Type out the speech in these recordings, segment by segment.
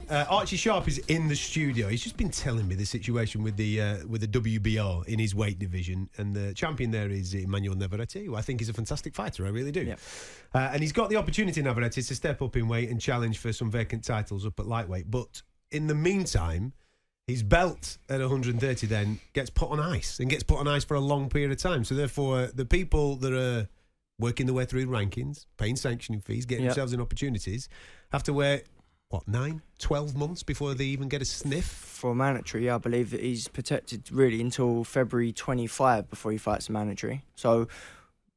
Archie Sharp is in the studio. He's just been telling me the situation with the WBO in his weight division, and the champion there is Emmanuel Navarrete, who I think is a fantastic fighter. I really do. Yeah. And he's got the opportunity, Navarrete, to step up in weight and challenge for some vacant titles up at lightweight. But in the meantime, his belt at 130 then gets put on ice, and gets put on ice for a long period of time. So therefore, the people that are working their way through rankings, paying sanctioning fees, getting themselves in opportunities, have to wait, 9, 12 months before they even get a sniff? For mandatory, I believe that he's protected really until February 25 before he fights a mandatory. So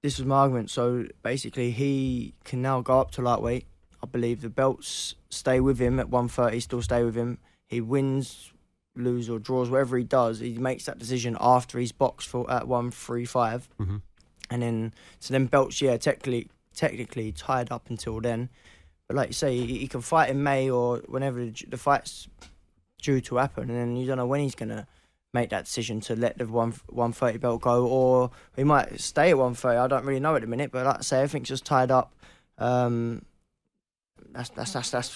this was my argument. So basically, he can now go up to lightweight. I believe the belts stay with him at 130, still stay with him. He wins, loses or draws, whatever he does, he makes that decision after he's boxed for at 135. Mm-hmm. And then belts, technically tied up until then. But like you say, he can fight in May or whenever the fight's due to happen, and then you don't know when he's going to make that decision to let the 130 belt go, or he might stay at 130. I don't really know at the minute, but like I say, everything's just tied up. That's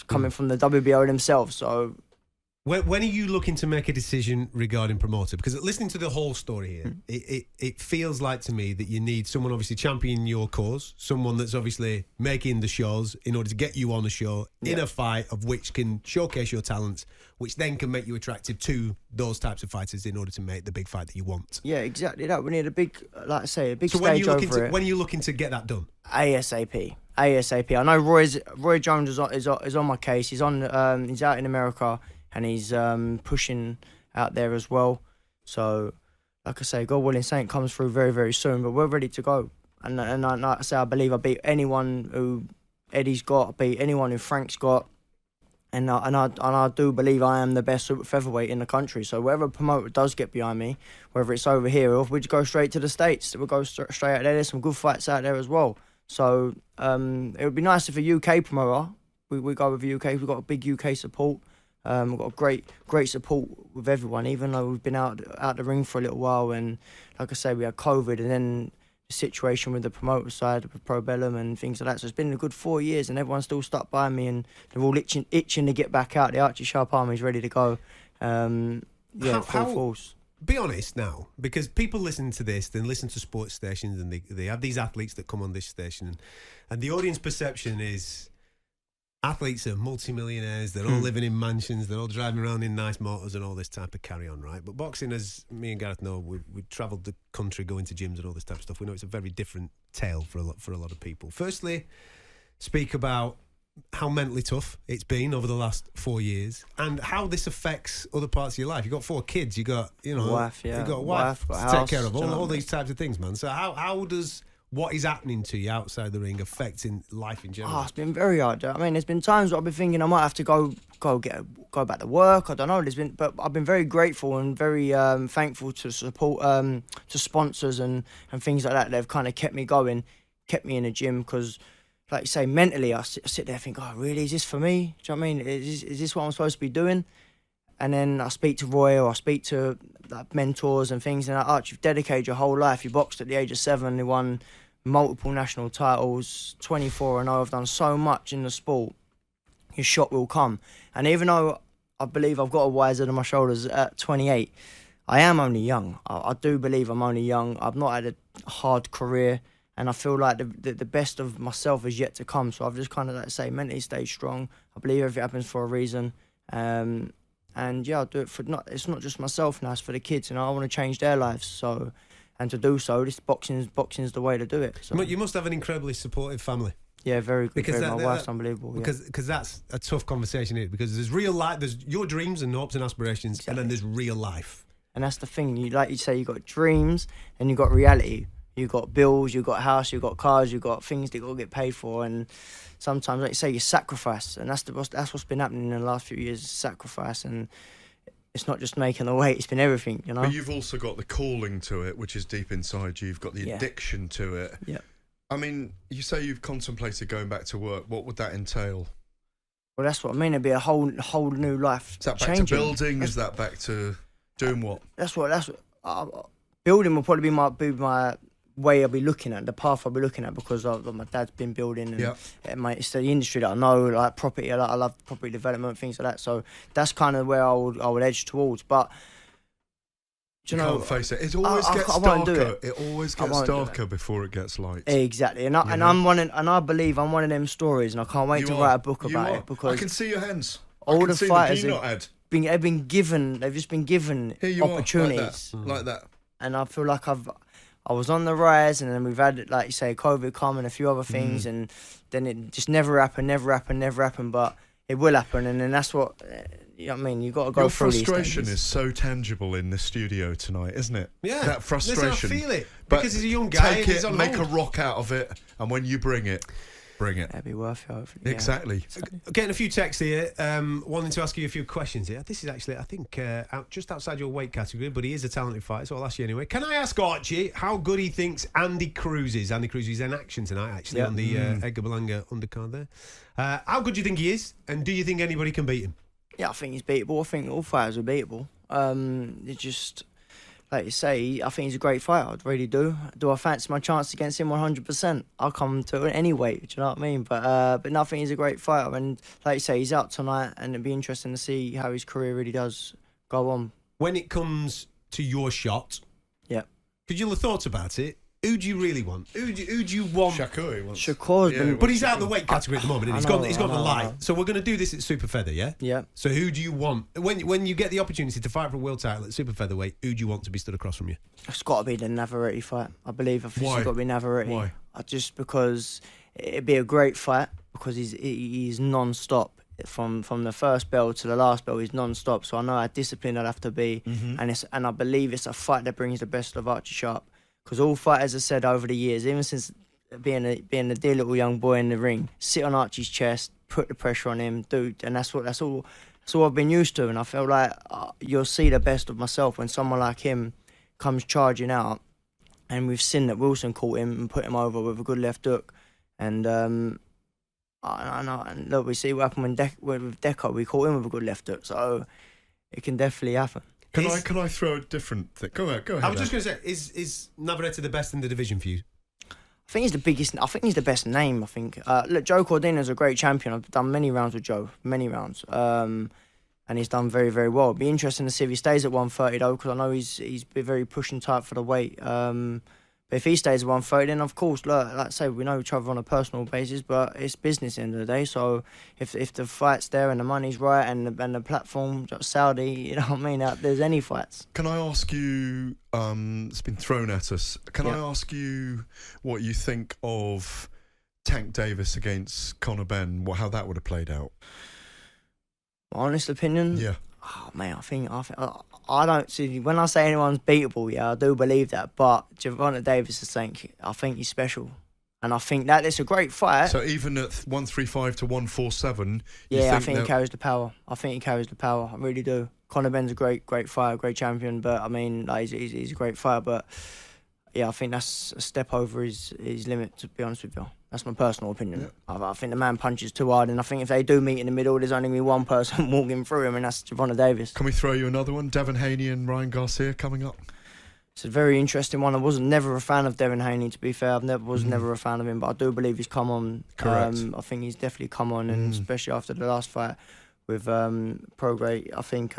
coming from the WBO themselves. So when are you looking to make a decision regarding promoter? Because listening to the whole story here, it feels like to me that you need someone obviously championing your cause, someone that's obviously making the shows in order to get you on a show in a fight of which can showcase your talents, which then can make you attractive to those types of fighters in order to make the big fight that you want. Yeah, exactly that. We need a big, like I say, a big so stage over it. When are you looking to get that done? ASAP. I know Roy Jones is on my case. He's out in America. And he's pushing out there as well. So, like I say, God willing, Saint comes through very, very soon. But we're ready to go. And like I say, I believe I beat anyone who Eddie's got. I beat anyone who Frank's got. And I do believe I am the best super featherweight in the country. So whatever promoter does get behind me, whether it's over here or if we just go straight to the States, we'll go straight out there. There's some good fights out there as well. So it would be nice if a UK promoter, we go with the UK. We've got a big UK support. We've got a great support with everyone, even though we've been out the ring for a little while. And like I say, we had COVID, and then the situation with the promoter side, with Pro Bellum and things like that. So it's been a good 4 years, and everyone's still stuck by me, and they're all itching to get back out. The Archie Sharp Army's ready to go. Full force. Be honest now, because people listen to this, then listen to sports stations, and they have these athletes that come on this station, and the audience perception is athletes are multimillionaires, they're all living in mansions, they're all driving around in nice motors and all this type of carry-on, right? But boxing, as me and Gareth know, we've travelled the country going to gyms and all this type of stuff. We know it's a very different tale for a lot of people. Firstly, speak about how mentally tough it's been over the last 4 years and how this affects other parts of your life. You've got 4 kids, you've got, wife, you've got a wife to take care of, all these types of things, man. So how does what is happening to you outside the ring affecting life in general? It's been very hard. I mean, there's been times where I've been thinking I might have to go back to work. I don't know. But I've been very grateful and very thankful to support to sponsors and things like that. They've kind of kept me going, kept me in the gym because, like you say, mentally I sit there and think, oh, really? Is this for me? Do you know what I mean? Is this what I'm supposed to be doing? And then I speak to Roy or I speak to mentors and things, and Archie, you've dedicated your whole life. You boxed at the age of 7, you won multiple national titles, 24-0. I've done so much in the sport. Your shot will come. And even though I believe I've got a wise head on my shoulders at 28, I am only young. I do believe I'm only young. I've not had a hard career, and I feel like the best of myself is yet to come. So I've just kind of, like I say, mentally stayed strong. I believe everything happens for a reason. And yeah, I'll do it it's not just myself now, it's for the kids, and I want to change their lives. So, and to do so, this boxing's the way to do it. So. You must have an incredibly supportive family. Yeah, very good. My wife's unbelievable. Because that's a tough conversation here. Because there's real life, there's your dreams and hopes and aspirations, exactly. And then there's real life. And that's the thing. Like you say, you got dreams and you got reality. You got bills, you got house, you got cars, you got things that you got to get paid for, and sometimes, like you say, you sacrifice, and that's what's been happening in the last few years. Sacrifice, and it's not just making the weight; it's been everything, you know. But you've also got the calling to it, which is deep inside you. You've got the addiction to it. Yeah. I mean, you say you've contemplated going back to work. What would that entail? Well, that's what I mean. It'd be a whole new life. Is that back to building? Is that back to doing what? That's what. Building will probably be my way I'll be looking at, the path I'll be looking at, because my dad's been building and it's the industry that I know, like property. I love property development, things like that. So that's kind of where I would edge towards. But you can't face it. It always gets darker. It always gets darker before it gets light. Exactly, and I believe I'm one of them stories, and I can't wait to write a book about it, because I can see your hands. All the fighters they've just been given opportunities like that. And I feel like I was on the rise, and then we've had, like you say, COVID come and a few other things, and then it just never happened, but it will happen, and then that's what, you know what I mean, you've got to go through these things. Your frustration is so tangible in the studio tonight, isn't it? Yeah. That frustration. Listen, I feel it, because he's a young guy. Take it, make a rock out of it, and when you bring it. That'd be worth it, hopefully. Exactly. Getting a few texts here, wanting to ask you a few questions here. This is actually, I think, just outside your weight category, but he is a talented fighter, so I'll ask you anyway. Can I ask Archie how good he thinks Andy Cruz is? Andy Cruz is in action tonight, actually, on the Edgar Berlanga undercard there. How good do you think he is, and do you think anybody can beat him? Yeah, I think he's beatable. I think all fighters are beatable. It's just, like you say, I think he's a great fighter. I really do. Do I fancy my chance against him 100%? I'll come to it anyway. Do you know what I mean? But no, I think he's a great fighter. And like you say, he's out tonight, and it'd be interesting to see how his career really does go on. When it comes to your shot, because you'll have thought about it, who do you really want? Who do you want? Shakur's but he's out of the weight category at the moment, and he's gone the light. So we're going to do this at super feather, yeah? Yeah. So who do you want when you get the opportunity to fight for a world title at super featherweight? Who do you want to be stood across from you? It's got to be the Navarrete fight. I think it's got to be Navarrete. Why? Just because it'd be a great fight, because he's non-stop. From the first bell to the last bell, he's non-stop. So I know how disciplined I'd have to be, and I believe it's a fight that brings the best of Archie Sharp. Because all fighters have said over the years, even since being a dear little young boy in the ring, sit on Archie's chest, put the pressure on him, dude, and that's all I've been used to. And I feel like you'll see the best of myself when someone like him comes charging out. And we've seen that Wilson caught him and put him over with a good left hook, and I know. And look, we see what happened with Deco. We caught him with a good left hook, so it can definitely happen. Can I throw a different thing? Go ahead. I was just going to say, is Navarrete the best in the division for you? I think he's the biggest. I think he's the best name. I think. Look, Joe Cordina's a great champion. I've done many rounds with Joe, and he's done very, very well. It'd be interesting to see if he stays at 130 though, because I know he's been very pushing tight for the weight. But if he stays at 130, then of course, look, like I say, we know each other on a personal basis, but it's business at the end of the day. So if the fight's there and the money's right and the platform, Saudi, you know what I mean, there's any fights. Can I ask you, it's been thrown at us, can I ask you what you think of Tank Davis against Conor Benn, how that would have played out? My honest opinion? Yeah. Oh, man, I don't see, when I say anyone's beatable, yeah, I do believe that, but Gervonta Davis is saying, I think he's special. And I think that it's a great fight. So even at 135 to 147, I think he carries the power. I really do. Conor Benn's a great fighter, great champion, but I mean, like, he's a great fighter, but yeah, I think that's a step over his limit, to be honest with you. That's my personal opinion. Yeah. I think the man punches too hard, and I think if they do meet in the middle, there's only going to be one person walking through him, and that's Gervonta Davis. Can we throw you another one? Devin Haney and Ryan Garcia coming up. It's a very interesting one. I was never a fan of Devin Haney, to be fair. I was never a fan of him, but I do believe he's come on. Correct. I think he's definitely come on, and especially after the last fight with Prograde, I think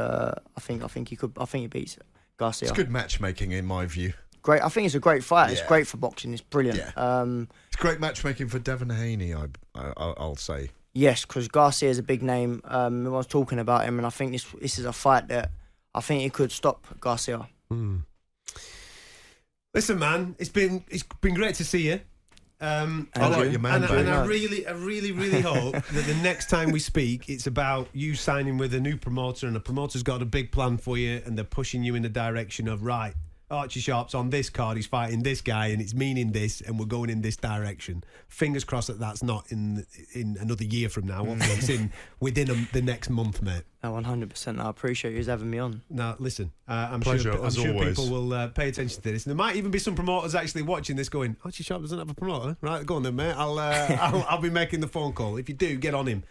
he beats Garcia. It's good matchmaking in my view. Great. I think it's a great fight. It's great for boxing. It's brilliant. Yeah. It's great matchmaking for Devin Haney, I'll say. Yes, because Garcia is a big name. Everyone's talking about him, and I think this is a fight that I think it could stop Garcia. Listen, man, it's been great to see you. I like you, man. And I really hope that the next time we speak, it's about you signing with a new promoter, and the promoter's got a big plan for you, and they're pushing you in the direction of, right, Archie Sharp's on this card, he's fighting this guy, and it's meaning this, and we're going in this direction. Fingers crossed that that's not in another year from now. It's within the next month, mate. No, 100%. I appreciate you having me on. Now, listen, I'm Pleasure, sure always. people will pay attention to this. And there might even be some promoters actually watching this going, Archie Sharp doesn't have a promoter. Right, go on then, mate. I'll be making the phone call. If you do, get on him.